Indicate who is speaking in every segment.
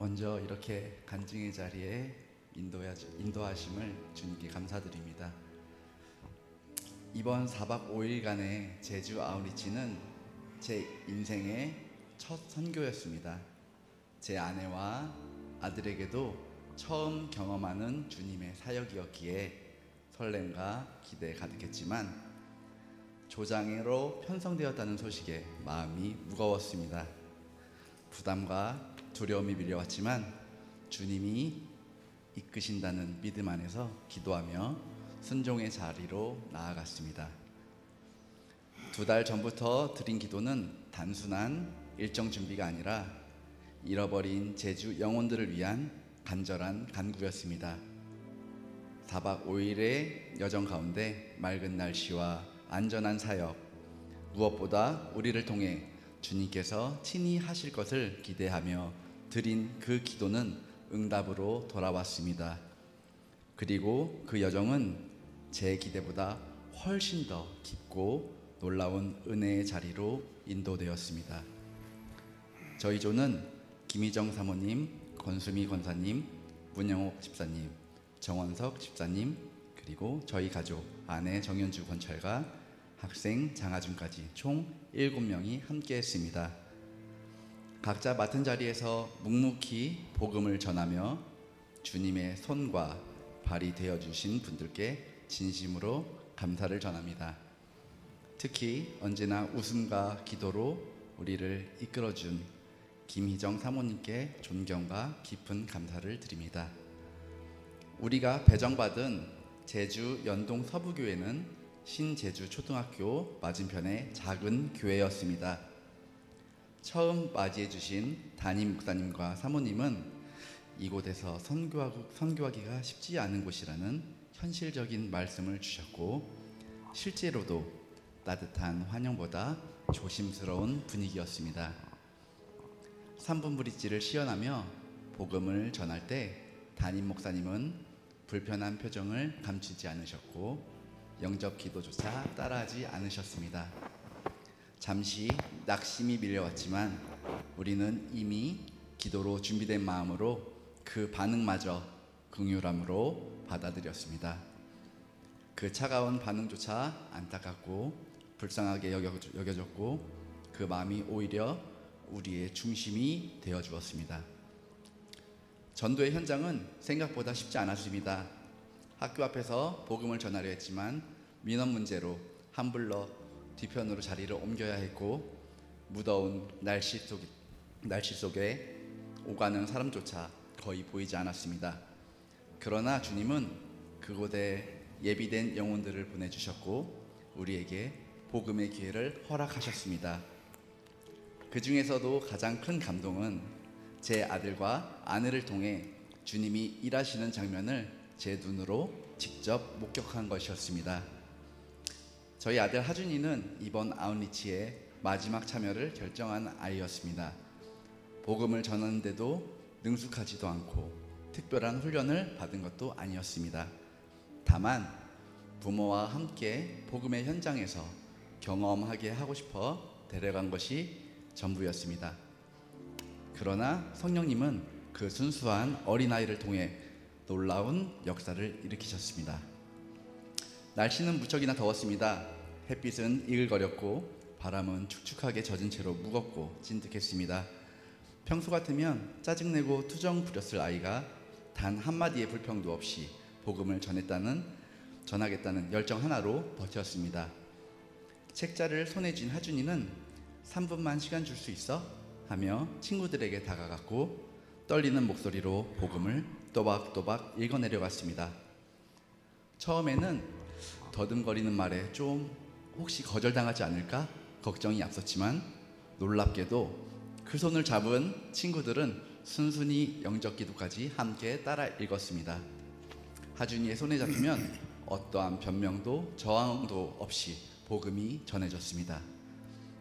Speaker 1: 먼저 이렇게 간증의 자리에 인도하심을 주님께 감사드립니다. 이번 4박 5일간의 제주 아웃리치는 제 인생의 첫 선교였습니다. 제 아내와 아들에게도 처음 경험하는 주님의 사역이었기에 설렘과 기대에 가득했지만 조장으로 편성되었다는 소식에 마음이 무거웠습니다. 부담과 두려움이 밀려왔지만 주님이 이끄신다는 믿음 안에서 기도하며 순종의 자리로 나아갔습니다. 2달 전부터 드린 기도는 단순한 일정 준비가 아니라 잃어버린 제주 영혼들을 위한 간절한 간구였습니다. 4박 5일의 여정 가운데 맑은 날씨와 안전한 사역, 무엇보다 우리를 통해 주님께서 친히 하실 것을 기대하며 드린 그 기도는 응답으로 돌아왔습니다. 그리고 그 여정은 제 기대보다 훨씬 더 깊고 놀라운 은혜의 자리로 인도되었습니다. 저희 조는 김희정 사모님, 권수미 권사님, 문영옥 집사님, 정원석 집사님, 그리고 저희 가족 아내 정현주 권찰과 학생 장하준까지 총 7명이 함께했습니다. 각자 맡은 자리에서 묵묵히 복음을 전하며 주님의 손과 발이 되어주신 분들께 진심으로 감사를 전합니다. 특히 언제나 웃음과 기도로 우리를 이끌어준 김희정 사모님께 존경과 깊은 감사를 드립니다. 우리가 배정받은 제주 연동 서부교회는 신제주 초등학교 맞은편의 작은 교회였습니다. 처음 맞이해 주신 담임 목사님과 사모님은 이곳에서 선교하기가 쉽지 않은 곳이라는 현실적인 말씀을 주셨고, 실제로도 따뜻한 환영보다 조심스러운 분위기였습니다. 3분 브릿지를 시연하며 복음을 전할 때 담임 목사님은 불편한 표정을 감추지 않으셨고 영접 기도조차 따라하지 않으셨습니다. 잠시 낙심이 밀려왔지만 우리는 이미 기도로 준비된 마음으로 그 반응마저 긍휼함으로 받아들였습니다. 그 차가운 반응조차 안타깝고 불쌍하게 여겨졌고 그 마음이 오히려 우리의 중심이 되어 주었습니다. 전도의 현장은 생각보다 쉽지 않았습니다. 학교 앞에서 복음을 전하려 했지만 민원 문제로 함블러 뒤편으로 자리를 옮겨야 했고, 무더운 날씨 속에 오가는 사람조차 거의 보이지 않았습니다. 그러나 주님은 그곳에 예비된 영혼들을 보내주셨고 우리에게 복음의 기회를 허락하셨습니다. 그 중에서도 가장 큰 감동은 제 아들과 아내를 통해 주님이 일하시는 장면을 제 눈으로 직접 목격한 것이었습니다. 저희 아들 하준이는 이번 아웃리치의 마지막 참여를 결정한 아이였습니다. 복음을 전하는데도 능숙하지도 않고 특별한 훈련을 받은 것도 아니었습니다. 다만 부모와 함께 복음의 현장에서 경험하게 하고 싶어 데려간 것이 전부였습니다. 그러나 성령님은 그 순수한 어린아이를 통해 놀라운 역사를 일으키셨습니다. 날씨는 무척이나 더웠습니다. 햇빛은 이글거렸고 바람은 축축하게 젖은 채로 무겁고 찐득했습니다. 평소 같으면 짜증내고 투정 부렸을 아이가 단 한마디의 불평도 없이 복음을 전하겠다는 열정 하나로 버텼습니다. 책자를 손에 쥔 하준이는 3분만 시간 줄 수 있어? 하며 친구들에게 다가갔고 떨리는 목소리로 복음을 또박또박 읽어내려갔습니다. 처음에는 더듬거리는 말에 좀 혹시 거절당하지 않을까 걱정이 앞섰지만 놀랍게도 그 손을 잡은 친구들은 순순히 영접 기도까지 함께 따라 읽었습니다. 하준이의 손에 잡히면 어떠한 변명도 저항도 없이 복음이 전해졌습니다.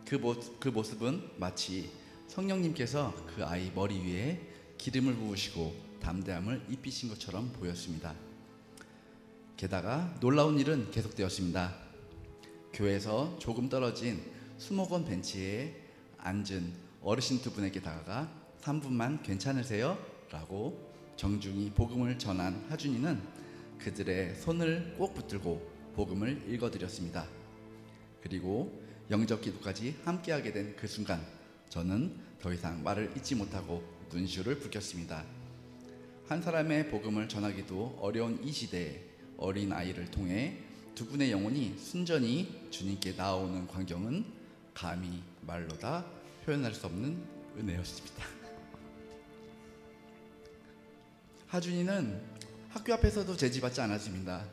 Speaker 1: 그 모습은 마치 성령님께서 그 아이 머리 위에 기름을 부으시고 담대함을 입히신 것처럼 보였습니다. 게다가 놀라운 일은 계속되었습니다. 교회에서 조금 떨어진 수목원 벤치에 앉은 어르신 두 분에게 다가가 3분만 괜찮으세요? 라고 정중히 복음을 전한 하준이는 그들의 손을 꼭 붙들고 복음을 읽어드렸습니다. 그리고 영접 기도까지 함께하게 된 그 순간 저는 더 이상 말을 잇지 못하고 눈시울을 붉혔습니다. 한 사람의 복음을 전하기도 어려운 이 시대에 어린 아이를 통해 두 분의 영혼이 순전히 주님께 나아오는 광경은 감히 말로 다 표현할 수 없는 은혜였습니다. 하준이는 학교 앞에서도 제지받지 않았습니다.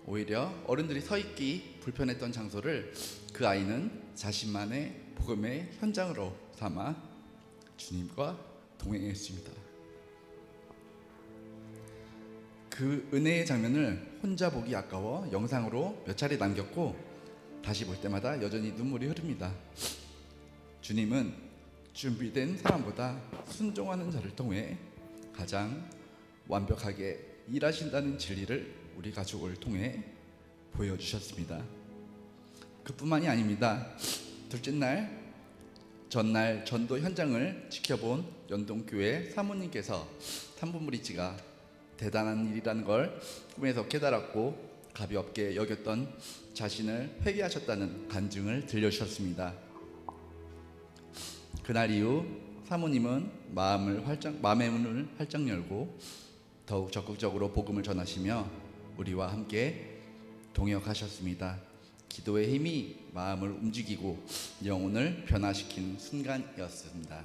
Speaker 1: 오히려 어른들이 서 있기 불편했던 장소를 그 아이는 자신만의 복음의 현장으로 삼아 주님과 동행했습니다. 그 은혜의 장면을 혼자 보기 아까워 영상으로 몇 차례 남겼고 다시 볼 때마다 여전히 눈물이 흐릅니다. 주님은 준비된 사람보다 순종하는 자를 통해 가장 완벽하게 일하신다는 진리를 우리 가족을 통해 보여주셨습니다. 그뿐만이 아닙니다. 둘째 날, 전날 전도 현장을 지켜본 연동교회 사모님께서 산부무리지가 대단한 일이라는 걸 꿈에서 깨달았고 가볍게 여겼던 자신을 회개하셨다는 간증을 들려주셨습니다. 그날 이후 사모님은 마음의 문을 활짝 열고 더욱 적극적으로 복음을 전하시며 우리와 함께 동역하셨습니다. 기도의 힘이 마음을 움직이고 영혼을 변화시킨 순간이었습니다.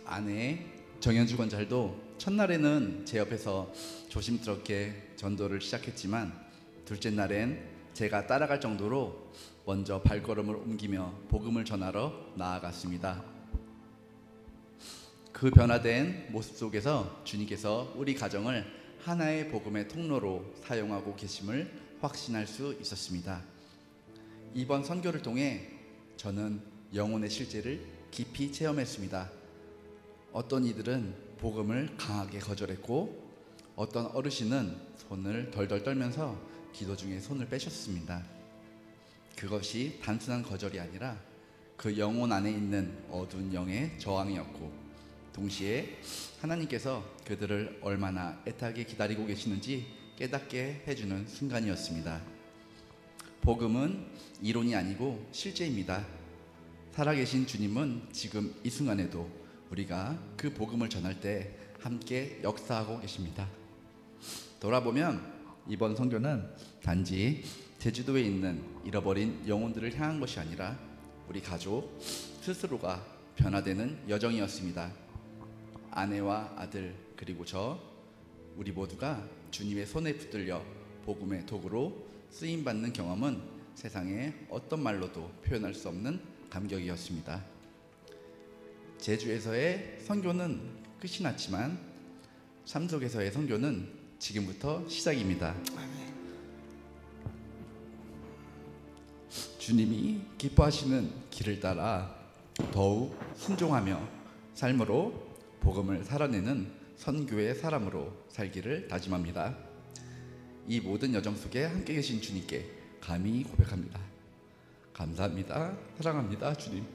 Speaker 1: 아내 정현주 권잘도 첫날에는 제 옆에서 조심스럽게 전도를 시작했지만 둘째 날엔 제가 따라갈 정도로 먼저 발걸음을 옮기며 복음을 전하러 나아갔습니다. 그 변화된 모습 속에서 주님께서 우리 가정을 하나의 복음의 통로로 사용하고 계심을 확신할 수 있었습니다. 이번 선교를 통해 저는 영혼의 실제를 깊이 체험했습니다. 어떤 이들은 복음을 강하게 거절했고 어떤 어르신은 손을 덜덜 떨면서 기도 중에 손을 빼셨습니다. 그것이 단순한 거절이 아니라 그 영혼 안에 있는 어두운 영의 저항이었고 동시에 하나님께서 그들을 얼마나 애타게 기다리고 계시는지 깨닫게 해주는 순간이었습니다. 복음은 이론이 아니고 실제입니다. 살아계신 주님은 지금 이 순간에도 우리가 그 복음을 전할 때 함께 역사하고 계십니다. 돌아보면 이번 선교는 단지 제주도에 있는 잃어버린 영혼들을 향한 것이 아니라 우리 가족 스스로가 변화되는 여정이었습니다. 아내와 아들 그리고 우리 모두가 주님의 손에 붙들려 복음의 도구로 쓰임받는 경험은 세상에 어떤 말로도 표현할 수 없는 감격이었습니다. 제주에서의 선교는 끝이 났지만 삶 속에서의 선교는 지금부터 시작입니다. 주님이 기뻐하시는 길을 따라 더욱 순종하며 삶으로 복음을 살아내는 선교의 사람으로 살기를 다짐합니다. 이 모든 여정 속에 함께 계신 주님께 감히 고백합니다. 감사합니다. 사랑합니다, 주님.